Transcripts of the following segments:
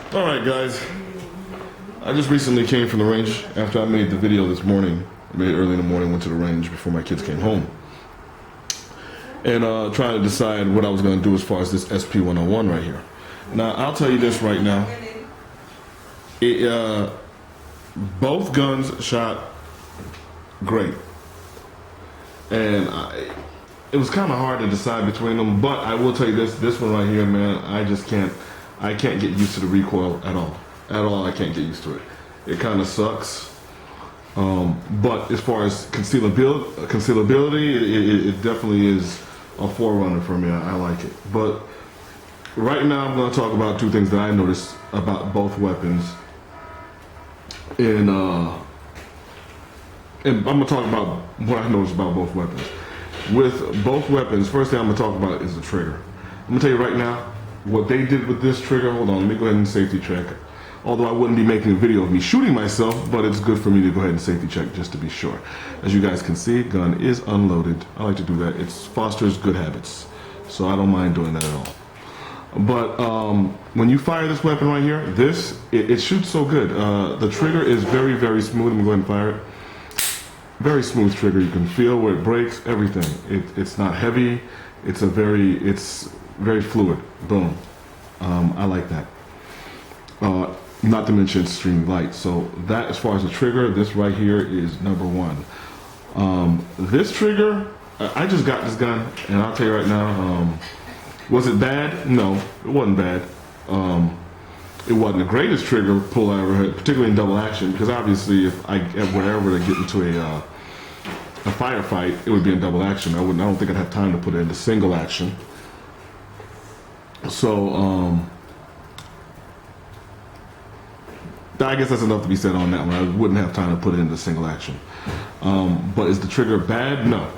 Alright guys, I just recently came from the range after I made the video this morning. I made it early in the morning, went to the range before my kids came home. And trying to decide what I was going to do as far as this sp101 right here. Now, I'll tell you this right now. Both guns shot great. And it was kind of hard to decide between them, but I will tell you this one right here, man, I can't get used to the recoil at all. At all, I can't get used to it. It kind of sucks. But as far as concealability, it definitely is a forerunner for me. I like it. But right now, I'm going to talk about two things that I noticed about both weapons. And I'm going to talk about what I noticed about both weapons. With both weapons, first thing I'm going to talk about is the trigger. I'm going to tell you right now, what they did with this trigger, hold on, let me go ahead and safety check. Although I wouldn't be making a video of me shooting myself, but it's good for me to go ahead and safety check just to be sure. As you guys can see, gun is unloaded. I like to do that. It fosters good habits, so I don't mind doing that at all. But when you fire this weapon right here, it shoots so good. The trigger is very, very smooth. Let me go ahead and fire it. Very smooth trigger. You can feel where it breaks, everything. It's not heavy. It's very fluid. Boom. I like that. Not to mention it's extremely light. So that, as far as the trigger, this right here is number one. This trigger, I just got this gun, and I'll tell you right now, was it bad? No, it wasn't bad. It wasn't the greatest trigger pull I ever had, particularly in double action, because obviously if I were ever to get into a firefight, it would be in double action. I don't think I'd have time to put it into single action. So, I guess that's enough to be said on that one. I wouldn't have time to put it into single action. But is the trigger bad? No.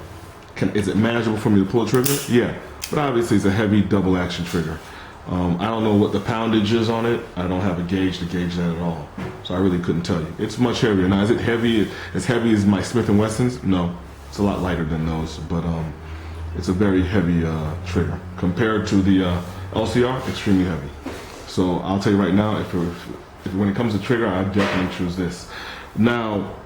Is it manageable for me to pull a trigger? Yeah. But obviously it's a heavy double action trigger. I don't know what the poundage is on it. I don't have a gauge to gauge that at all. So I really couldn't tell you. It's much heavier. Now, is it heavy? As heavy as my Smith & Wessons? No. It's a lot lighter than those. But it's a very heavy trigger. Compared to the LCR, extremely heavy. So I'll tell you right now, when it comes to trigger, I definitely choose this. Now,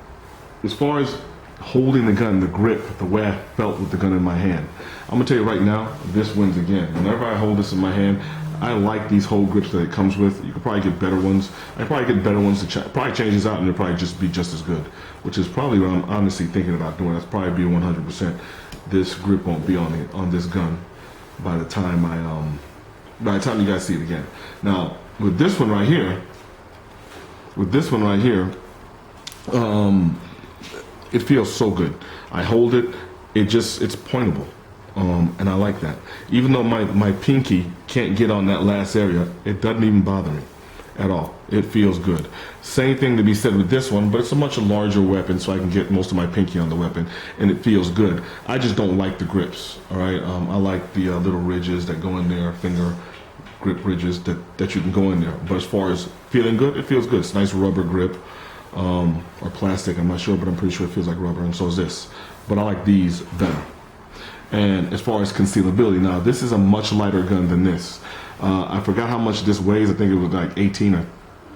as far as holding the gun, the grip, the way I felt with the gun in my hand, I'm gonna tell you right now, this wins again. Whenever I hold this in my hand, I like these whole grips that it comes with. You could probably get better ones. I probably get better ones to probably change this out, and they'll probably just be just as good. Which is probably what I'm honestly thinking about doing. That's probably be 100%. This grip won't be on this gun by the time you guys see it again. Now, with this one right here, it feels so good. I hold it, it's pointable, and I like that. Even though my pinky can't get on that last area, it doesn't even bother me at all. It feels good. Same thing to be said with this one, but it's a much larger weapon, so I can get most of my pinky on the weapon, and it feels good. I just don't like the grips, all right? I like the little ridges that go in there, finger grip ridges that you can go in there. But as far as feeling good, it feels good. It's a nice rubber grip, or plastic, I'm not sure, but I'm pretty sure it feels like rubber, and so is this. But I like these better. And as far as concealability, now this is a much lighter gun than this. I forgot how much this weighs. I think it was like 18 or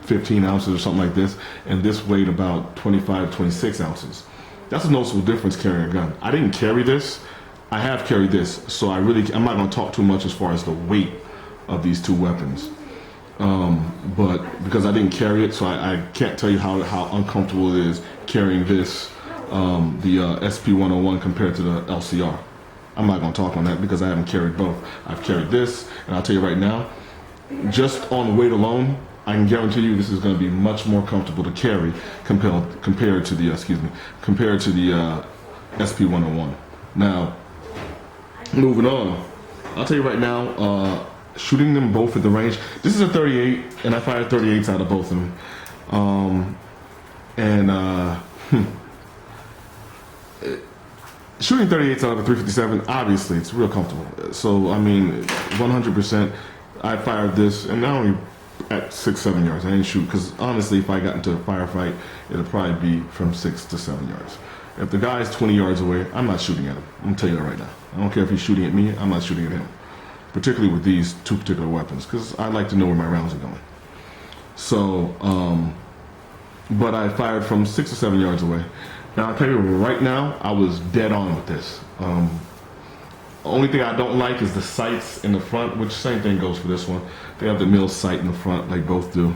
15 ounces or something like this, and this weighed about 25, 26 ounces. That's a noticeable difference carrying a gun. I didn't carry this. I have carried this, so I'm not going to talk too much as far as the weight of these two weapons. But because I didn't carry it, so I can't tell you how uncomfortable it is carrying this, the sp101 compared to the LCR. I'm not going to talk on that because I haven't carried both. I've carried this, and I'll tell you right now, just on weight alone, I can guarantee you this is going to be much more comfortable to carry compared to the sp101. Now, moving on, I'll tell you right now, shooting them both at the range. This is a 38, and I fired 38s out of both of them. Shooting 38s out of a 357, obviously, it's real comfortable. So, I mean, 100%, I fired this, and not only at 6-7 yards. I didn't shoot, because honestly, if I got into a firefight, it'll probably be from 6 to 7 yards. If the guy's 20 yards away, I'm not shooting at him. I'm going to tell you that right now. I don't care if he's shooting at me, I'm not shooting at him. Particularly with these two particular weapons, because I like to know where my rounds are going. So, but I fired from 6 or 7 yards away. Now I'll tell you right now, I was dead on with this. Only thing I don't like is the sights in the front, which same thing goes for this one. They have the mill sight in the front, like both do.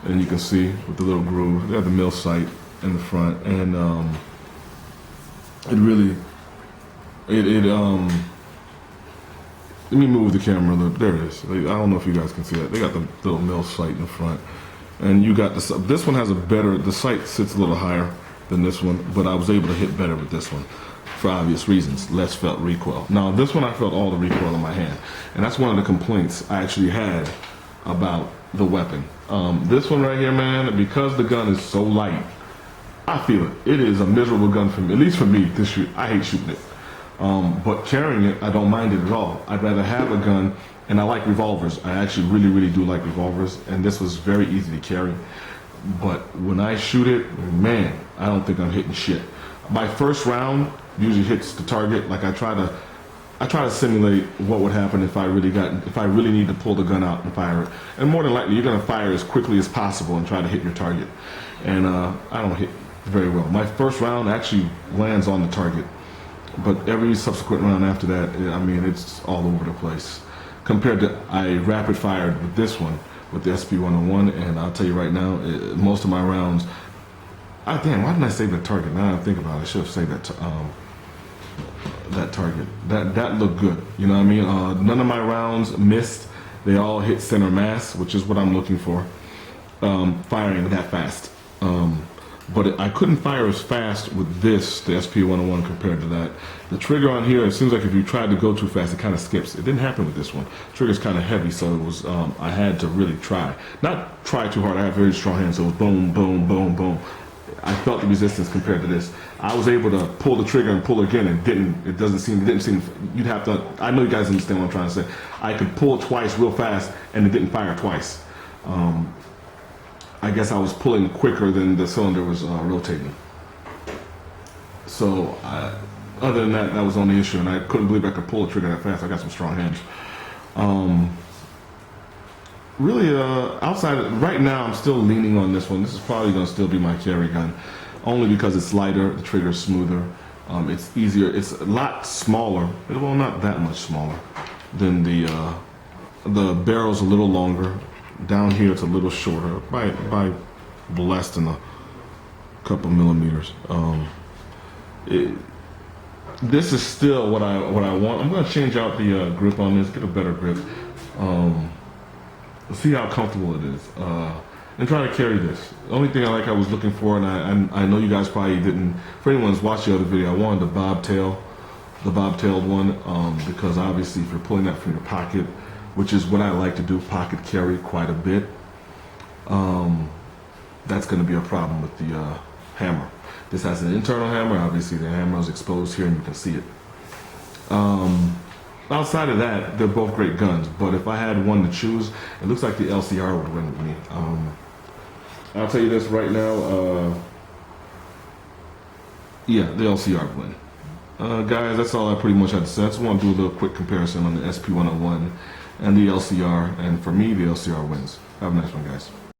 And you can see with the little groove, they have the mill sight in the front. And it really, let me move the camera a little. There it is. I don't know if you guys can see that. They got the little mill sight in the front. And you got this one has a better, the sight sits a little higher than this one, but I was able to hit better with this one for obvious reasons. Less felt recoil. Now this one I felt all the recoil in my hand. And that's one of the complaints I actually had about the weapon. This one right here, man, because the gun is so light, I feel it. It is a miserable gun for me, at least for me to shoot. I hate shooting it. But carrying it, I don't mind it at all. I'd rather have a gun, and I like revolvers. I actually really, really do like revolvers, and this was very easy to carry. But when I shoot it, man, I don't think I'm hitting shit. My first round usually hits the target. Like I try to simulate what would happen if I really need to pull the gun out and fire it. And more than likely, you're gonna fire as quickly as possible and try to hit your target. And I don't hit very well. My first round actually lands on the target. But every subsequent round after that, I mean, it's all over the place. Compared to, I rapid fired with this one, with the sp101, and I'll tell you right now, most of my rounds, damn, why didn't I save that target? Now I think about it, I should have saved that target. That looked good, you know what I mean? None of my rounds missed. They all hit center mass, which is what I'm looking for, firing that fast. But I couldn't fire as fast with this, the sp101, compared to that. The trigger on here, it seems like if you tried to go too fast, it kind of skips. It didn't happen with this one. The trigger's kind of heavy, so it was, I had to really try. Not try too hard, I have very strong hands, so it was boom, boom, boom, boom. I felt the resistance compared to this. I was able to pull the trigger and pull again, and it didn't seem, you'd have to, I know you guys understand what I'm trying to say. I could pull it twice real fast, and it didn't fire twice. I guess I was pulling quicker than the cylinder was rotating. So other than that, that was the only issue, and I couldn't believe I could pull the trigger that fast. I got some strong hands. Really, outside, right now I'm still leaning on this one. This is probably going to still be my carry gun, only because it's lighter, the trigger's smoother, it's easier, it's a lot smaller, well, not that much smaller than the barrel's a little longer. Down here it's a little shorter by less than a couple millimeters. This is still what I want. I'm going to change out the grip on this, get a better grip, see how comfortable it is, and try to carry this. The only thing I was looking for, and I know you guys probably didn't, for anyone who's watched the other video, I wanted the bobtailed one, because obviously if you're pulling that from your pocket, which is what I like to do, pocket carry quite a bit, that's going to be a problem with the hammer. This has an internal hammer, obviously the hammer is exposed here and you can see it. Outside of that, they're both great guns, but if I had one to choose, it looks like the LCR would win with me. I'll tell you this right now, yeah, the LCR would win. Guys, that's all I pretty much had to say. I just want to do a little quick comparison on the sp101 and the LCR, and for me, the LCR wins. Have a nice one, guys.